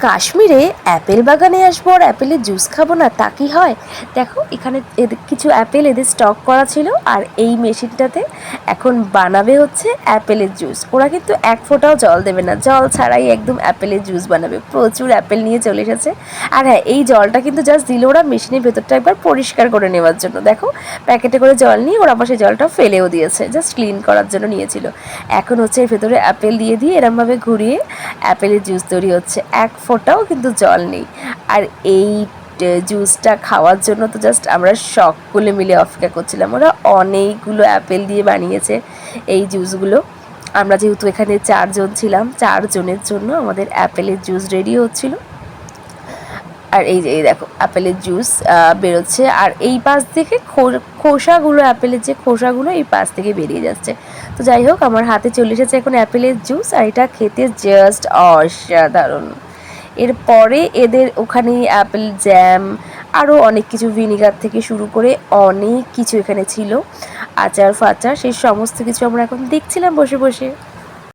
কাশ্মীরে অ্যাপেল বাগানে আসবো আর অ্যাপেলের জুস খাবো না, তা কি হয়? দেখো এখানে এদের কিছু অ্যাপেল এদের স্টক করা ছিল, আর এই মেশিনটাতে এখন বানাবে হচ্ছে অ্যাপেলের জুস। ওরা কিন্তু এক ফোঁটাও জল দেবে না, জল ছাড়াই একদম অ্যাপেলের জুস বানাবে। প্রচুর অ্যাপেল নিয়ে চলে এসেছে। আর হ্যাঁ, এই জলটা কিন্তু জাস্ট দিল ওরা মেশিনের ভেতরটা একবার পরিষ্কার করে নেওয়ার জন্য। দেখো প্যাকেটে করে জল নিয়ে ওরা আবার সেই জলটা ফেলেও দিয়েছে, জাস্ট ক্লিন করার জন্য নিয়েছিল। এখন হচ্ছে এর ভেতরে অ্যাপেল দিয়ে এরমভাবে ঘুরিয়ে অ্যাপেলের জুস তৈরি হচ্ছে। এক ফোঁটাও কিন্তু জল নেই। আর এই জুসটা খাওয়ার জন্য তো জাস্ট আমরা সকলে মিলে অপেক্ষা করছিলাম। ওরা অনেকগুলো অ্যাপেল দিয়ে বানিয়েছে এই জুসগুলো। আমরা যেহেতু এখানে 4 জন ছিলাম, 4 জনের জন্য আমাদের অ্যাপেলের জুস রেডি হচ্ছিল। আর এই যে এই দেখো অ্যাপেলের জুস বেরোচ্ছে, আর এই পাশ থেকে খোসাগুলো, অ্যাপেলের যে খোসাগুলো এই পাশ থেকে বেরিয়ে যাচ্ছে। তো যাই হোক, আমার হাতে চলে এসেছে এখন অ্যাপেলের জুস, আর এটা খেতে জাস্ট অসাধারণ। এরপরে এদের ওখানে অ্যাপেল জ্যাম, আরও অনেক কিছু, ভিনিগার থেকে শুরু করে অনেক কিছু এখানে ছিল, আচার ফাচার, সেই সমস্ত কিছু আমরা এখন দেখছিলাম বসে বসে।